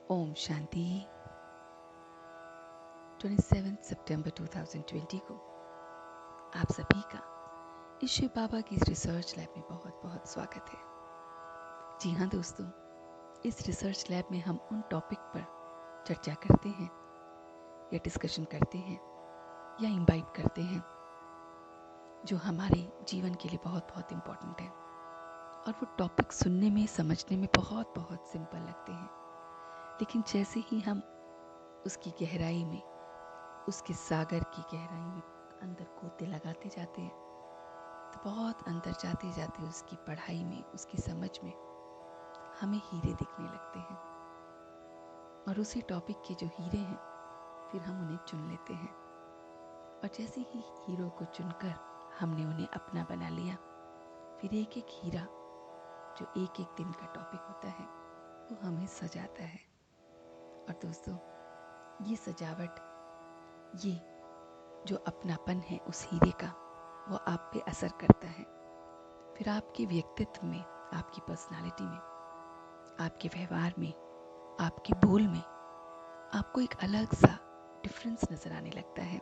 ओम शांति। 27 सितंबर 2020 को आप सभी का इस शिव बाबा की इस रिसर्च लैब में बहुत बहुत स्वागत है। जी हाँ दोस्तों, इस रिसर्च लैब में हम उन टॉपिक पर चर्चा करते हैं या डिस्कशन करते हैं या इनवाइट करते हैं जो हमारे जीवन के लिए बहुत बहुत इम्पोर्टेंट है, और वो टॉपिक सुनने में समझने में बहुत बहुत सिंपल लगते हैं, लेकिन जैसे ही हम उसकी गहराई में, उसके सागर की गहराई में अंदर गोते लगाते जाते हैं तो बहुत अंदर जाते जाते उसकी पढ़ाई में, उसकी समझ में हमें हीरे दिखने लगते हैं। और उसी टॉपिक के जो हीरे हैं फिर हम उन्हें चुन लेते हैं, और जैसे ही हीरो को चुनकर हमने उन्हें अपना बना लिया, फिर एक एक हीरा जो एक एक दिन का टॉपिक होता है वो हमें सजाता है। और दोस्तों, ये सजावट, ये जो अपनापन है उस हीरे का, वो आप पे असर करता है। फिर आपके व्यक्तित्व में, आपकी पर्सनालिटी में, आपके व्यवहार में, आपके बोल में आपको एक अलग सा डिफरेंस नजर आने लगता है।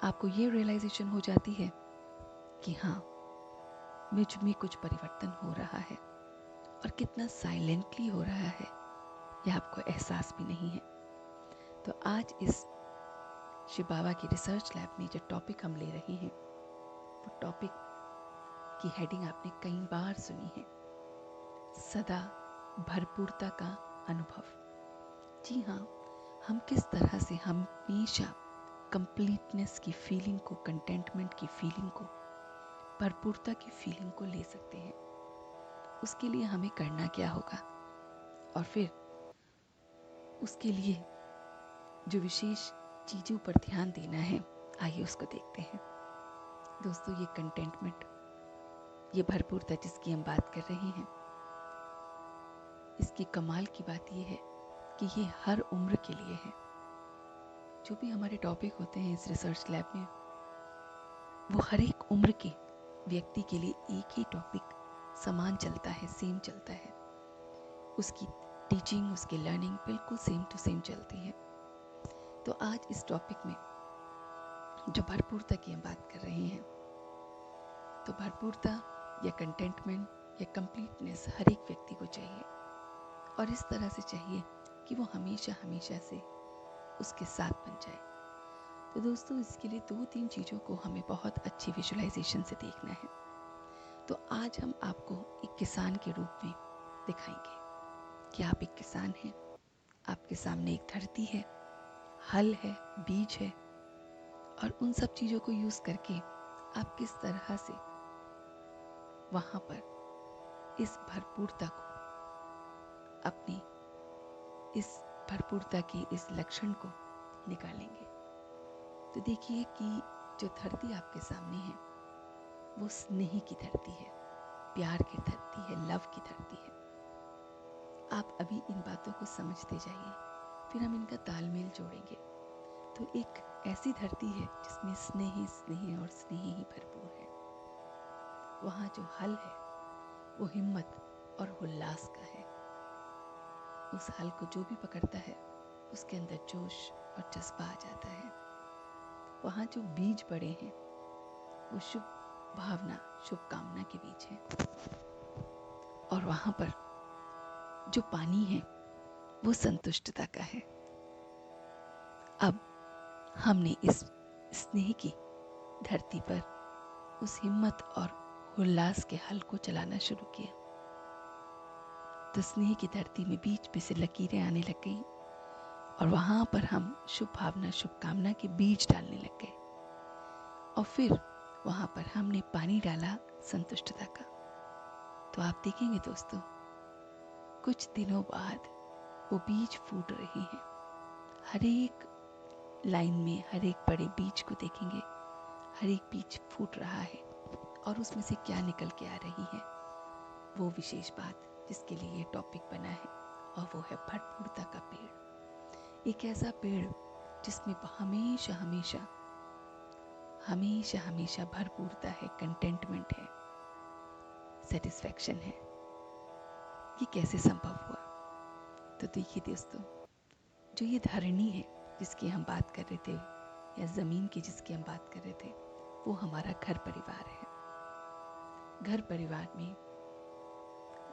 आपको ये रियलाइजेशन हो जाती है कि हाँ, मुझ में कुछ परिवर्तन हो रहा है, और कितना साइलेंटली हो रहा है यह आपको एहसास भी नहीं है। तो आज इस शिव बाबा की रिसर्च लैब में जो टॉपिक हम ले रहे हैं, वो टॉपिक की हेडिंग आपने कई बार सुनी है, सदा भरपूरता का अनुभव। जी हाँ, हम किस तरह से हमेशा कंप्लीटनेस की फीलिंग को, कंटेंटमेंट की फीलिंग को, भरपूरता की फीलिंग को ले सकते हैं। उसके लिए हमें करना क्या होगा, और फिर उसके लिए जो विशेष चीज़ों पर ध्यान देना है, आइए उसको देखते हैं। दोस्तों, ये कंटेंटमेंट, ये भरपूरता जिसकी हम बात कर रहे हैं, इसकी कमाल की बात ये है कि ये हर उम्र के लिए है। जो भी हमारे टॉपिक होते हैं इस रिसर्च लैब में, वो हर एक उम्र के व्यक्ति के लिए एक ही टॉपिक समान चलता है, सेम चलता है। उसकी टीचिंग, उसकी लर्निंग बिल्कुल सेम टू सेम चलती है। तो आज इस टॉपिक में जो भरपूरता की हम बात कर रहे हैं, तो भरपूरता या कंटेंटमेंट या कंप्लीटनेस हर एक व्यक्ति को चाहिए, और इस तरह से चाहिए कि वो हमेशा हमेशा से उसके साथ बन जाए। तो दोस्तों, इसके लिए 2-3 चीज़ों को हमें बहुत अच्छी विजुअलाइजेशन से देखना है। तो आज हम आपको एक किसान के रूप में दिखाएंगे कि आप एक किसान हैं, आपके सामने एक धरती है, हल है, बीज है, और उन सब चीज़ों को यूज़ करके आप किस तरह से वहाँ पर इस भरपूरता को, अपनी इस भरपूरता के इस लक्षण को निकालेंगे। तो देखिए कि जो धरती आपके सामने है वो स्नेह की धरती है, प्यार की धरती है, लव की धरती है। आप अभी इन बातों को समझते जाइए, फिर हम इनका तालमेल जोड़ेंगे। तो एक ऐसी धरती है जिसमें स्नेह स्नेह और स्नेह ही भरपूर है। वहाँ जो हल है वो हिम्मत और उल्लास का है। उस हल को जो भी पकड़ता है उसके अंदर जोश और जज्बा आ जाता है। वहाँ जो बीज पड़े हैं वो शुभ भावना, शुभ कामना के बीज हैं। और वहाँ पर जो पानी है वो संतुष्टता का है। अब हमने इस स्नेह की धरती पर उस हिम्मत और उल्लास के हल को चलाना शुरू किया। तो स्नेह की धरती में बीच में से लकीरें आने लग गई, और वहां पर हम शुभ भावना, शुभ कामना के बीज डालने लग गए। और फिर वहां पर हमने पानी डाला संतुष्टता का। तो आप देखेंगे दोस्तों, कुछ दिनों बाद वो बीज फूट रहे हैं। हर एक लाइन में हर एक बड़े बीज को देखेंगे, हर एक बीज फूट रहा है, और उसमें से क्या निकल के आ रही है, वो विशेष बात जिसके लिए ये टॉपिक बना है, और वो है भरपूरता का पेड़। एक ऐसा पेड़ जिसमें हमेशा हमेशा हमेशा हमेशा भरपूरता है, कंटेंटमेंट है, सेटिस्फैक्शन है। ये कैसे संभव हुआ? तो देखिए दोस्तों, जो ये धरणी है जिसकी हम बात कर रहे थे, या ज़मीन की जिसकी हम बात कर रहे थे, वो हमारा घर परिवार है। घर परिवार में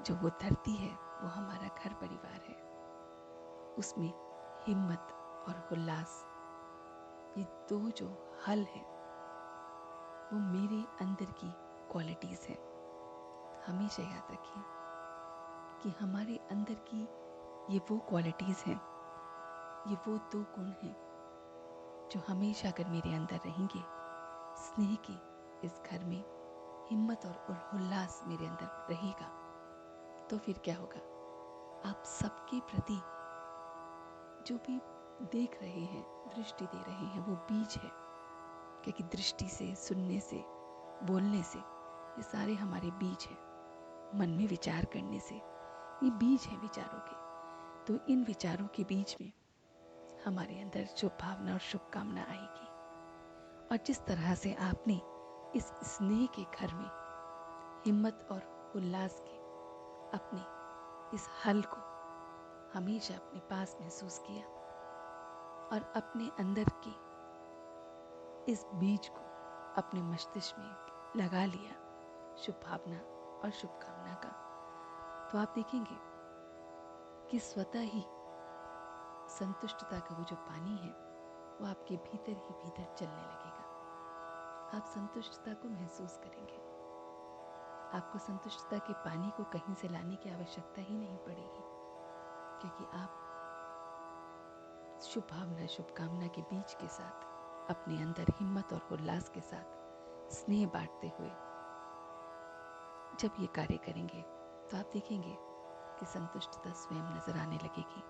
जो वो धरती है वो हमारा घर परिवार है। उसमें हिम्मत और उल्लास, ये दो जो हल है, वो मेरे अंदर की क्वालिटीज़ है। हमेशा याद रखिए कि हमारे अंदर की ये वो क्वालिटीज़ हैं, ये वो दो गुण हैं जो हमेशा अगर मेरे अंदर रहेंगे, स्नेह के इस घर में हिम्मत और उल्लास मेरे अंदर रहेगा, तो फिर क्या होगा, आप सबके प्रति जो भी देख रहे हैं, दृष्टि दे रहे हैं, वो बीज है। क्योंकि दृष्टि से, सुनने से, बोलने से, ये सारे हमारे बीज हैं। मन में विचार करने से ये बीज हैं विचारों के। तो इन विचारों के बीज में हमारे अंदर शुभ भावना और शुभकामना आएगी। और जिस तरह से आपने इस स्नेह के घर में हिम्मत और उल्लास के अपने इस हल को हमेशा अपने पास महसूस किया और अपने अंदर के इस बीज को अपने मस्तिष्क में लगा लिया, शुभ भावना और शुभकामना का, तो आप देखेंगे कि स्वतः ही संतुष्टता का वो जो पानी है वो आपके भीतर ही भीतर चलने लगेगा। आप संतुष्टता को महसूस करेंगे। आपको संतुष्टता के पानी को कहीं से लाने की आवश्यकता ही नहीं पड़ेगी, क्योंकि आप शुभ भावना शुभकामना के बीज के साथ अपने अंदर हिम्मत और उल्लास के साथ स्नेह बांटते हुए जब ये कार्य करेंगे, तो आप देखेंगे कि संतुष्टता स्वयं नजर आने लगेगी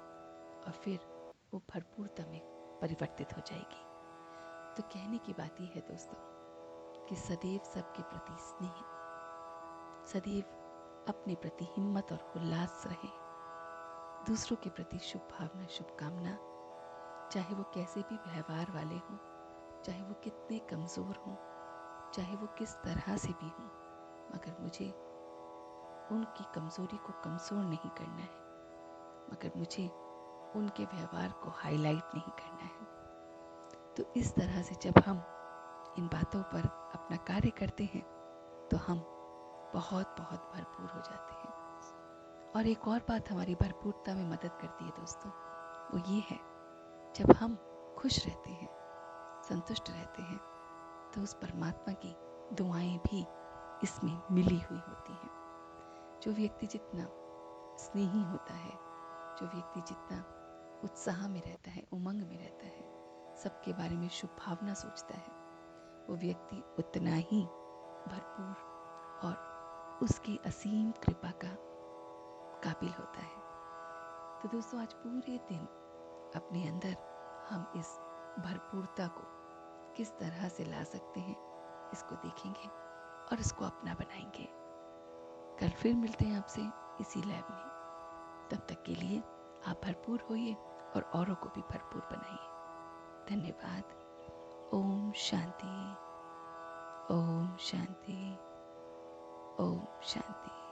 और फिर वो भरपूरता में परिवर्तित हो जाएगी। तो कहने की बात यह है दोस्तों कि सदैव सबके प्रति स्नेह, सदैव अपने प्रति हिम्मत और उल्लास रहे, दूसरों के प्रति शुभ भावना शुभकामना, चाहे वो कैसे भी व्यवहार वाले हों, चाहे वो कितने कमज़ोर हों, चाहे वो किस तरह से भी हों, मगर मुझे उनकी कमज़ोरी को कमज़ोर नहीं करना है, मगर मुझे उनके व्यवहार को हाईलाइट नहीं करना है। तो इस तरह से जब हम इन बातों पर अपना कार्य करते हैं तो हम बहुत बहुत भरपूर हो जाते हैं। और एक और बात हमारी भरपूरता में मदद करती है दोस्तों, वो ये है, जब हम खुश रहते हैं, संतुष्ट रहते हैं, तो उस परमात्मा की दुआएं भी इसमें मिली हुई होती हैं। जो व्यक्ति जितना स्नेही होता है, जो व्यक्ति जितना उत्साह में रहता है, उमंग में रहता है, सबके बारे में शुभ भावना सोचता है, वो व्यक्ति उतना ही भरपूर और उसकी असीम कृपा का काबिल होता है। तो दोस्तों, आज पूरे दिन अपने अंदर हम इस भरपूरता को किस तरह से ला सकते हैं, इसको देखेंगे और इसको अपना बनाएंगे। कल फिर मिलते हैं आपसे इसी लैब में। तब तक के लिए आप भरपूर होइए और औरों को भी भरपूर बनाइए। धन्यवाद। ओम शांति, ओम शांति, ओम शांति।